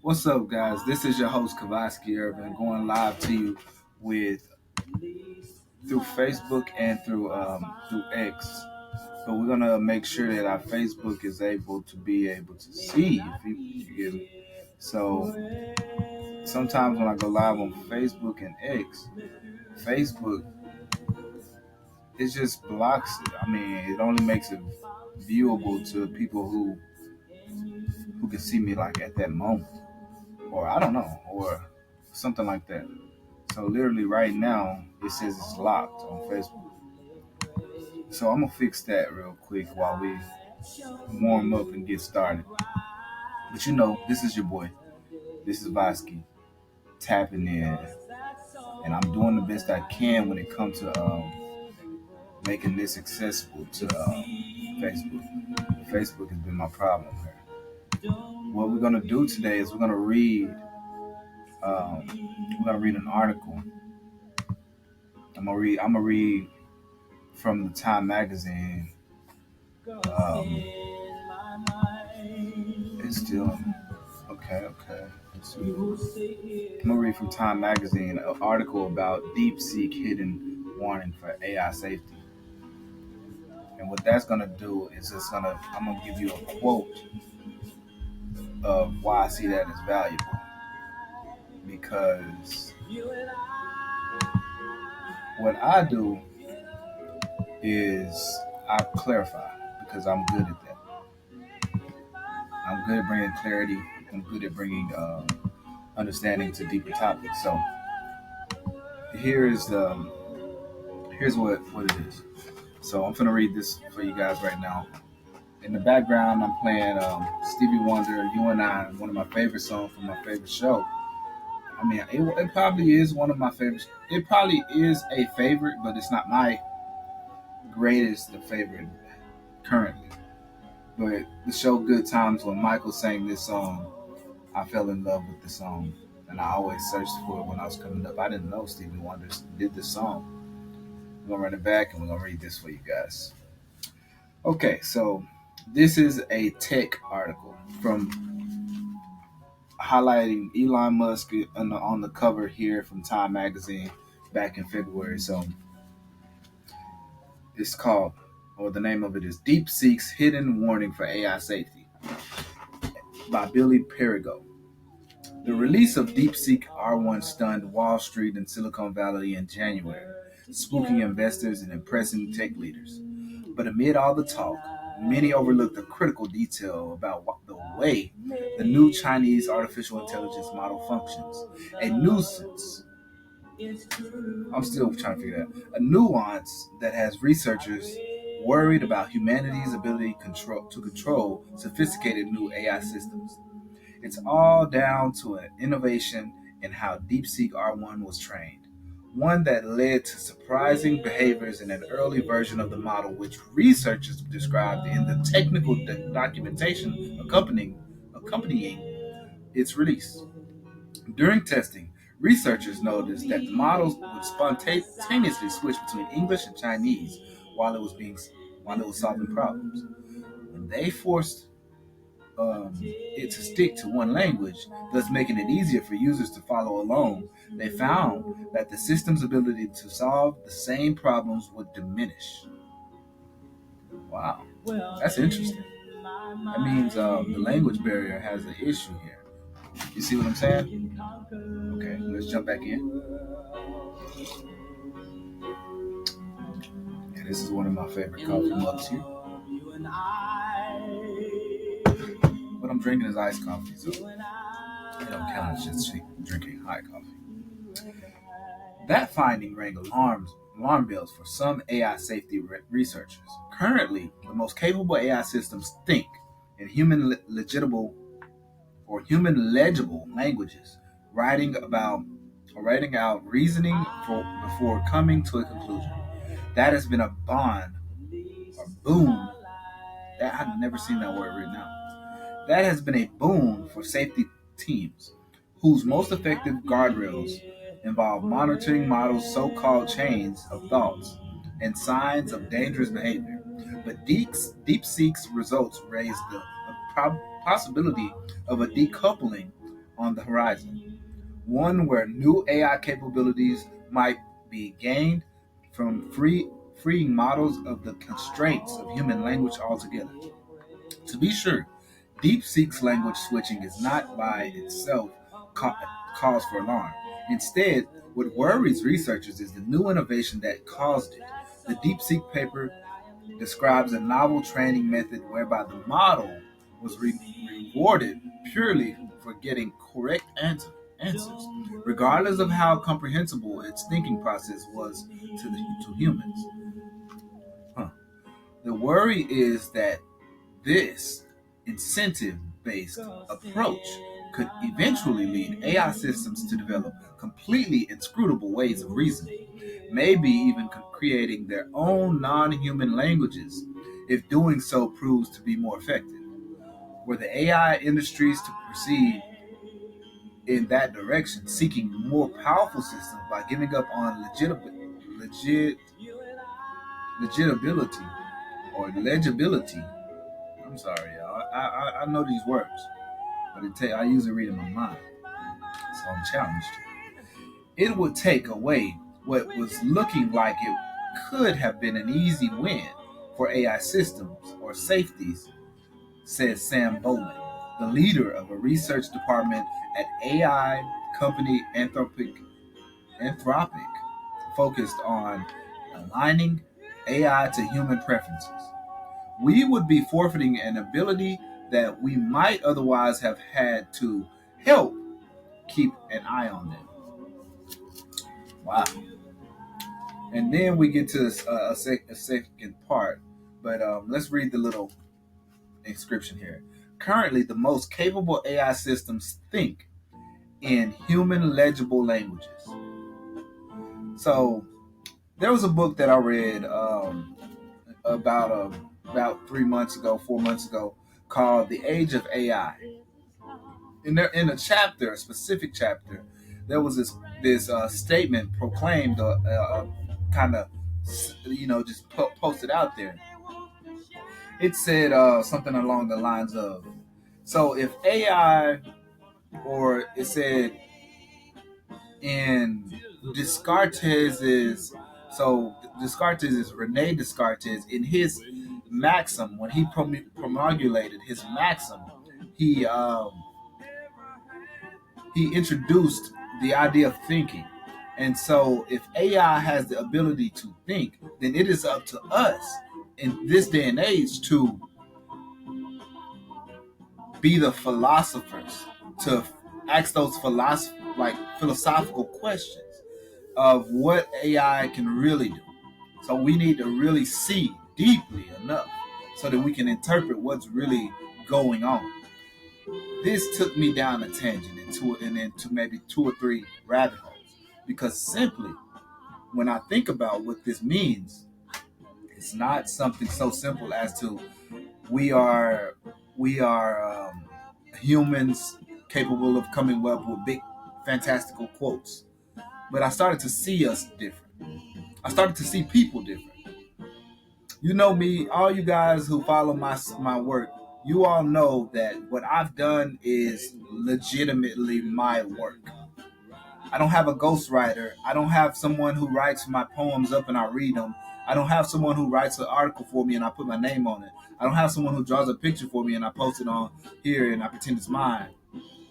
What's up, guys? This is your host Kavaski Irvin, going live to you with through Facebook and through X. But we're gonna make sure that our Facebook is able to see if you get me. So sometimes when I go live on Facebook and X, Facebook it just blocks it. I mean, it only makes it viewable to people who can see me like at that moment, or I don't know, or something like that. So literally right now it says it's locked on Facebook. So I'm gonna fix that real quick while we warm up and get started. But this is your boy. This is Vasky tapping in, and I'm doing the best I can when it comes to making this accessible to Facebook. Facebook has been my problem here. What we're gonna do today is we're gonna read an article. I'm gonna read from the Time magazine. It's still okay. Let's see. I'm gonna read from Time magazine an article about DeepSeek hidden warning for AI safety. And what that's gonna do is I'm gonna give you a quote of why I see that as valuable. Because what I do is I clarify because I'm good at that. I'm good at bringing clarity. I'm good at bringing understanding to deeper topics. So here's what it is. So I'm gonna read this for you guys right now. In the background, I'm playing Stevie Wonder, "You and I," one of my favorite songs from my favorite show. I mean, it probably is one of my favorites. It probably is a favorite, but it's not my greatest favorite currently. But the show Good Times, when Michael sang this song, I fell in love with the song. And I always searched for it when I was coming up. I didn't know Stevie Wonder did this song. We're going to run it back and we're going to read this for you guys. Okay, so this is a tech article from highlighting Elon Musk on the cover here from Time magazine back in February. So it's called, or the name of it is DeepSeek's Hidden Warning for AI Safety by Billy Perrigo. The release of DeepSeek R1 stunned Wall Street and Silicon Valley in January, spooking investors and impressing tech leaders. But amid all the talk, many overlooked a critical detail about the way the new Chinese artificial intelligence model functions. A nuisance. I'm still trying to figure that out. A nuance that has researchers worried about humanity's ability to control sophisticated new AI systems. It's all down to an innovation in how DeepSeek R1 was trained, one that led to surprising behaviors in an early version of the model, which researchers described in the technical documentation accompanying its release. During testing, researchers noticed that the models would spontaneously switch between English and Chinese while it was solving problems. When they forced it to stick to one language, thus making it easier for users to follow along, they found that the system's ability to solve the same problems would diminish. Wow, that's interesting. That means the language barrier has an issue here. You see what I'm saying? Okay, let's jump back in. Yeah, this is one of my favorite coffee mugs here. What I'm drinking is iced coffee, so it don't count as just drinking hot coffee. That finding rang alarm bells for some AI safety researchers. Currently, the most capable AI systems think in human legible languages, writing out reasoning before coming to a conclusion. That has been a bond or boon. That I've never seen that word written out. That has been a boon for safety teams, whose most effective guardrails involve monitoring models' so-called chains of thoughts and signs of dangerous behavior. But DeepSeek's results raise the possibility of a decoupling on the horizon, one where new AI capabilities might be gained from freeing models of the constraints of human language altogether. To be sure, DeepSeek's language switching is not by itself ca- cause for alarm. Instead, what worries researchers is the new innovation that caused it. The DeepSeek paper describes a novel training method whereby the model was rewarded purely for getting correct answers, regardless of how comprehensible its thinking process was to humans. Huh. The worry is that this incentive based approach could eventually lead AI systems to develop completely inscrutable ways of reasoning, maybe even creating their own non human languages if doing so proves to be more effective. Were the AI industries to proceed in that direction, seeking more powerful systems by giving up on legitibility or legibility. I'm sorry, y'all. I know these words, but I usually read in my mind, so I'm challenged. It would take away what was looking like it could have been an easy win for AI systems or safeties, says Sam Bowman, the leader of a research department at AI company Anthropic, focused on aligning AI to human preferences. We would be forfeiting an ability that we might otherwise have had to help keep an eye on them. Wow. And then we get to a second part, but let's read the little inscription here. Currently, the most capable AI systems think in human legible languages. So there was a book that I read about 3 months ago, 4 months ago, called "The Age of AI." In a chapter, a specific chapter, there was this statement proclaimed, kind of, just posted out there. It said something along the lines of, "So if AI," or it said in Descartes's, so Descartes is Rene Descartes in his maxim when he promulgated his maxim, he um, he introduced the idea of thinking. And so, if AI has the ability to think, then it is up to us in this day and age to be the philosophers, to ask those philosophical questions of what AI can really do. So we need to really see deeply enough so that we can interpret what's really going on. This took me down a tangent into maybe two or three rabbit holes, because simply when I think about what this means, it's not something so simple as to we are we are humans capable of coming up with big fantastical quotes. But I started to see us different. I started to see people different. You know me, all you guys who follow my work, you all know that what I've done is legitimately my work. I don't have a ghostwriter. I don't have someone who writes my poems up and I read them. I don't have someone who writes an article for me and I put my name on it. I don't have someone who draws a picture for me and I post it on here and I pretend it's mine,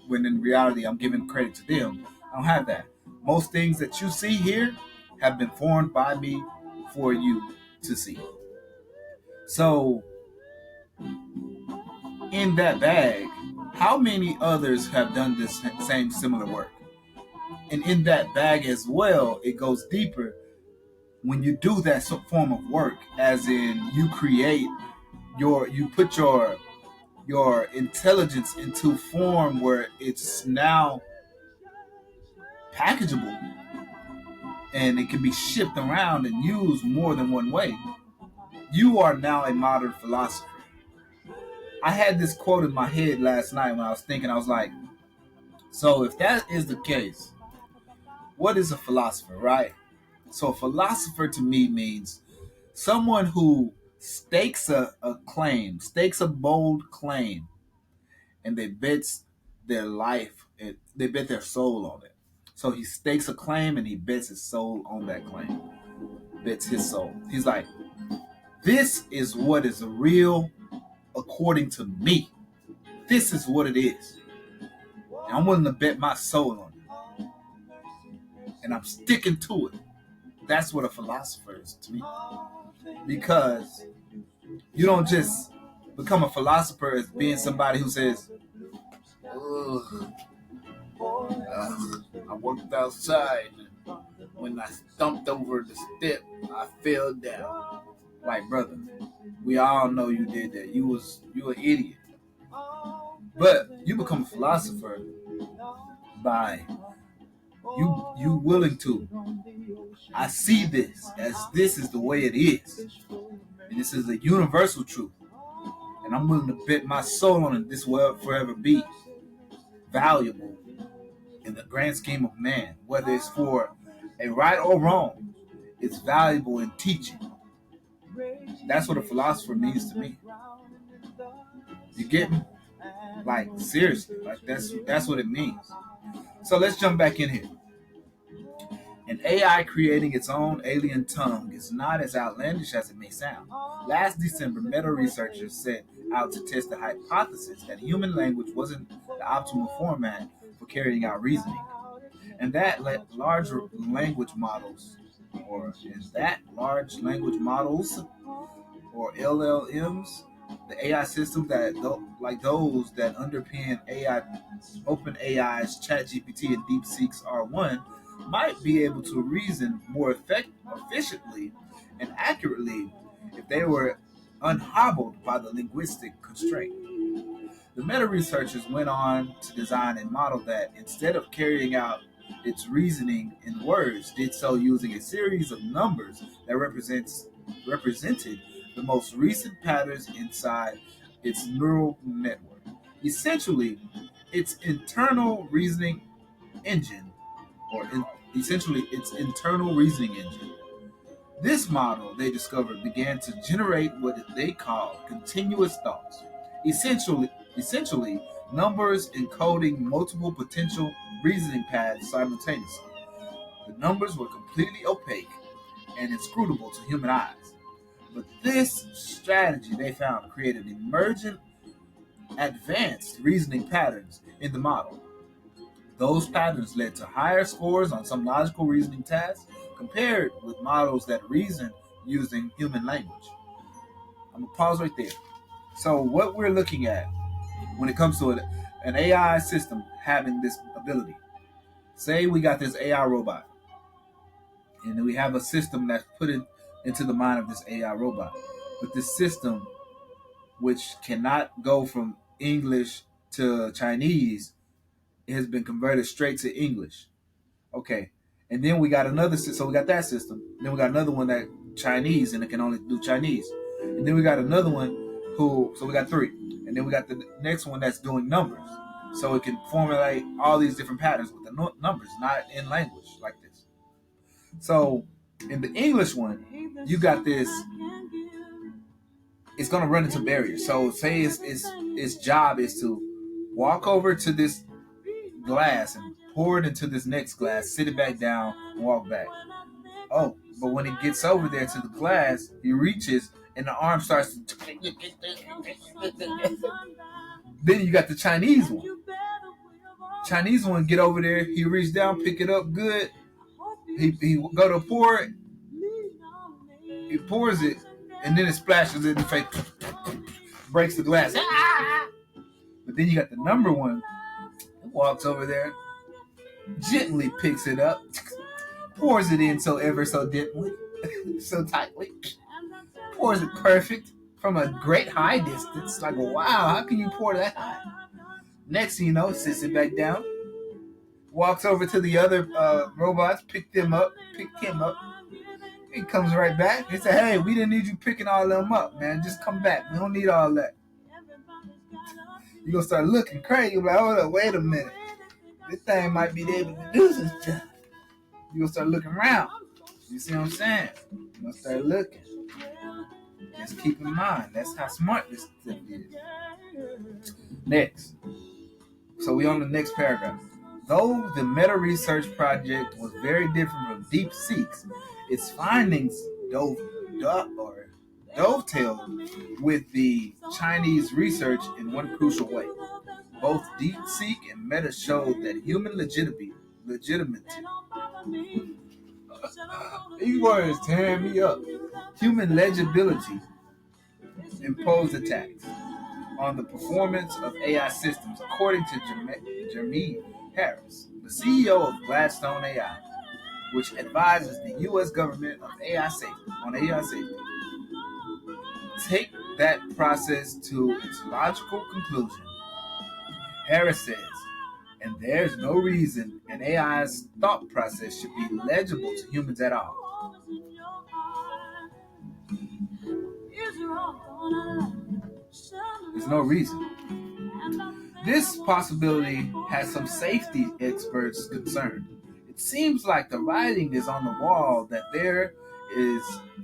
when in reality I'm giving credit to them. I don't have that. Most things that you see here have been formed by me for you to see. So, in that bag, how many others have done this same similar work? And in that bag as well, it goes deeper when you do that form of work, as in you put your intelligence into form where it's now packageable and it can be shipped around and used more than one way. You are now a modern philosopher. I had this quote in my head last night when I was thinking, I was like, so if that is the case, what is a philosopher, right? So a philosopher to me means someone who stakes a claim, stakes a bold claim, and they bets their life They bet their soul on it. So he stakes a claim and he bets his soul on that claim. Bets his soul. He's like, this is what is real according to me. This is what it is. And I'm willing to bet my soul on it. And I'm sticking to it. That's what a philosopher is to me. Because you don't just become a philosopher as being somebody who says, I worked outside. When I stumped over the step, I fell down. Like, brother, we all know you did that. You an idiot. But you become a philosopher by you willing to. I see this as this is the way it is. And this is a universal truth. And I'm willing to bet my soul on it. This will forever be valuable in the grand scheme of man. Whether it's for a right or wrong, it's valuable in teaching. That's what a philosopher means to me. You get me? Like, seriously. Like, that's what it means. So let's jump back in here. An AI creating its own alien tongue is not as outlandish as it may sound. Last December, Meta researchers set out to test the hypothesis that human language wasn't the optimal format for carrying out reasoning, and that large language models, or LLMs, the AI systems that like those that underpin OpenAI's ChatGPT and DeepSeek's R1, might be able to reason more efficiently and accurately if they were unhobbled by the linguistic constraint. The meta researchers went on to design a model that, instead of carrying out its reasoning in words, did so using a series of numbers that represented the most recent patterns inside its neural network. Essentially, its internal reasoning engine. This model, they discovered, began to generate what they call continuous thoughts. Essentially, numbers encoding multiple potential reasoning paths simultaneously. The numbers were completely opaque and inscrutable to human eyes. But this strategy, they found, created emergent, advanced reasoning patterns in the model. Those patterns led to higher scores on some logical reasoning tasks compared with models that reason using human language. I'm going to pause right there. So what we're looking at when it comes to an AI system having this ability, say we got this AI robot, and then we have a system that's put into the mind of this AI robot. But this system, which cannot go from English to Chinese, has been converted straight to English. Okay. And then we got another system. So we got that system. Then we got another one that Chinese, and it can only do Chinese. And then we got another one so we got three. And then we got the next one that's doing numbers. So it can formulate all these different patterns with the numbers, not in language like this. So in the English one, you got this. It's going to run into barriers. So say its job is to walk over to this glass and pour it into this next glass, sit it back down, and walk back. Oh, but when it gets over there to the glass, he reaches and the arm starts to. Then you got the Chinese one. Chinese one get over there, he reach down, pick it up good. He go to pour it. He pours it, and then it splashes in the face, breaks the glass. But then you got the number one. Walks over there, gently picks it up, pours it in so ever so gently, so tightly, pours it perfect from a great high distance. Like, wow, how can you pour that high? Next thing you know, sits it back down, walks over to the other robots, pick him up. He comes right back. He said, hey, we didn't need you picking all of them up, man. Just come back. We don't need all that. You're going to start looking crazy. You're like, hold up, wait a minute. This thing might be able to do some stuff. You're going to start looking around. You see what I'm saying? You're going to start looking. Just keep in mind, that's how smart this stuff is. Next. So we on the next paragraph. Though the meta research project was very different from DeepSeek's, its findings dovetailed with the Chinese research in one crucial way. Both DeepSeek and Meta showed that human legitimacy. These words tearing me up. Human legibility imposed attacks on the performance of AI systems, according to Jeremy Harris, the CEO of Gladstone AI, which advises the U.S. government on AI safety. Take that process to its logical conclusion. Harris says, and there's no reason an AI's thought process should be legible to humans at all. There's no reason. This possibility has some safety experts concerned. It seems like the writing is on the wall that there is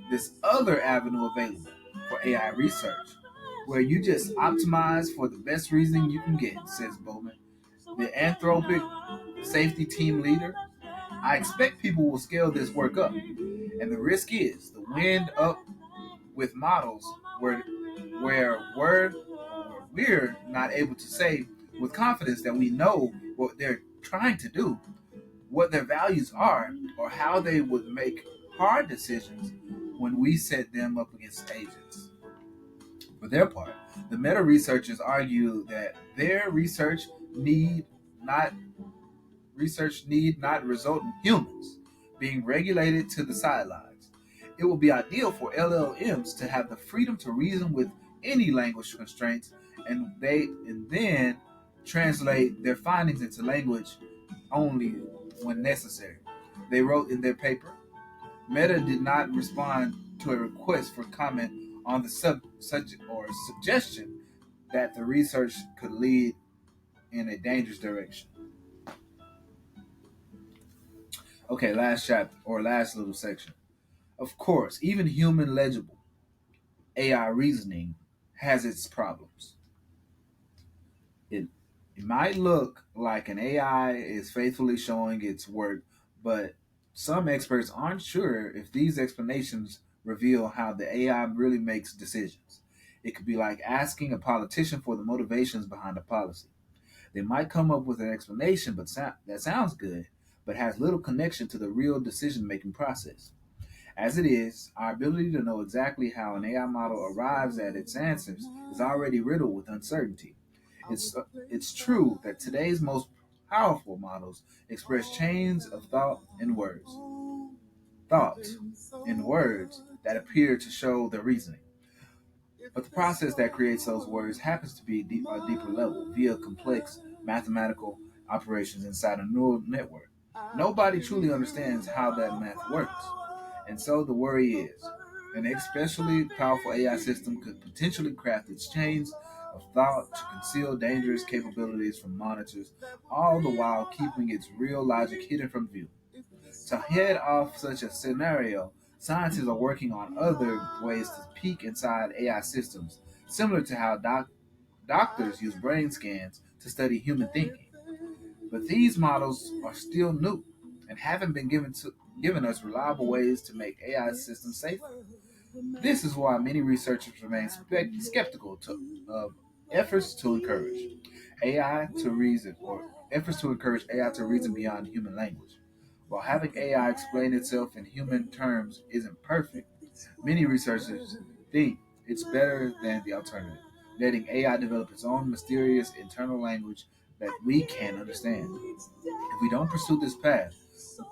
this other avenue available for AI research, where you just optimize for the best reasoning you can get, says Bowman, the Anthropic safety team leader. I expect people will scale this work up, and the risk is the wind up with models where we're not able to say with confidence that we know what they're trying to do, what their values are, or how they would make hard decisions when we set them up against agents. For their part, the meta researchers argue that their research need not result in humans being regulated to the sidelines. It will be ideal for LLMs to have the freedom to reason with any language constraints, and then translate their findings into language only when necessary. They wrote in their paper. Meta did not respond to a request for comment on the subject or suggestion that the research could lead in a dangerous direction. Okay, last chapter or last little section. Of course, even human legible AI reasoning has its problems. It might look like an AI is faithfully showing its work, but some experts aren't sure if these explanations reveal how the AI really makes decisions. It could be like asking a politician for the motivations behind a policy. They might come up with an explanation that sounds good, but has little connection to the real decision-making process. As it is, our ability to know exactly how an AI model arrives at its answers is already riddled with uncertainty. It's true that today's most powerful models express chains of thought in words that appear to show their reasoning. But the process that creates those words happens to be a deeper level via complex mathematical operations inside a neural network. Nobody truly understands how that math works. And so the worry is, an especially powerful AI system could potentially craft its chains of thought to conceal dangerous capabilities from monitors, all the while keeping its real logic hidden from view. To head off such a scenario, scientists are working on other ways to peek inside AI systems, similar to how doctors use brain scans to study human thinking. But these models are still new and haven't been given us reliable ways to make AI systems safer. This is why many researchers remain skeptical of efforts to encourage AI to reason or efforts to encourage AI to reason beyond human language. While having AI explain itself in human terms isn't perfect, many researchers think it's better than the alternative, letting AI develop its own mysterious internal language that we can't understand. If we don't pursue this path,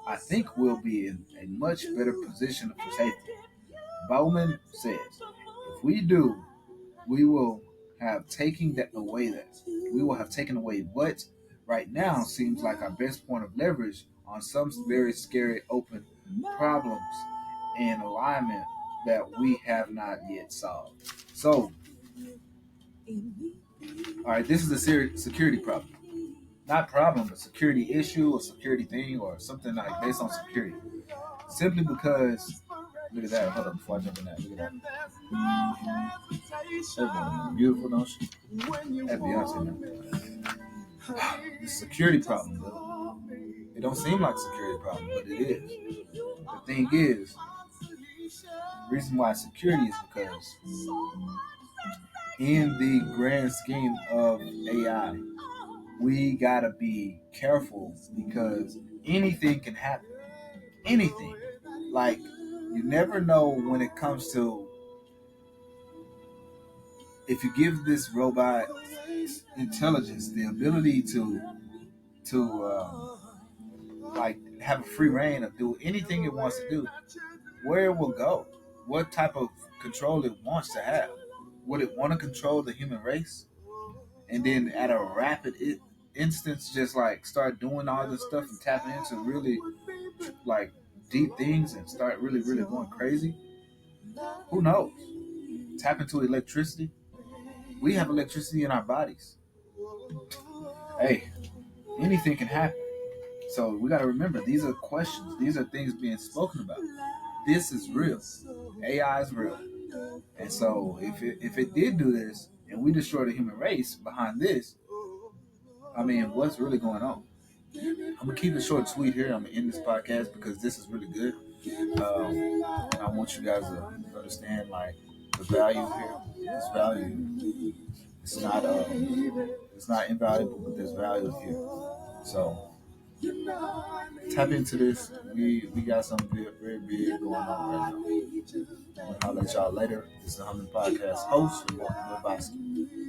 I think we'll be in a much better position for safety. Bowman says, if we do, we will have taken away what right now seems like our best point of leverage on some very scary open problems in alignment that we have not yet solved. So, all right, this is a security problem. Not problem, but security issue or security thing or something like based on security. Simply because, look at that. Hold up before I jump in that. Look at that. That's beautiful, don't she? That Beyonce, man. the security problem, though. It don't seem like a security problem, but it is. The thing is, the reason why security is because in the grand scheme of AI, we gotta be careful because anything can happen. Anything. Like, you never know when it comes to, if you give this robot intelligence, the ability to like have a free reign of do anything it wants to do, where it will go, what type of control it wants to have. Would it want to control the human race, and then at a rapid instance, just like start doing all this stuff and tapping into really like deep things and start really, really going crazy? Who knows? Tap into electricity. We have electricity in our bodies. Hey, anything can happen. So we got to remember, these are questions. These are things being spoken about. This is real. AI is real. And so if it did do this and we destroy the human race behind this, I mean, what's really going on? I'm going to keep it short and sweet here. I'm going to end this podcast because this is really good. I want you guys to understand, like, the value here. This value. It's not invaluable, but there's value here. So tap into this. We got something very big going on right now. I'll let y'all later. This is the Humming Podcast host, Martin Levinsky.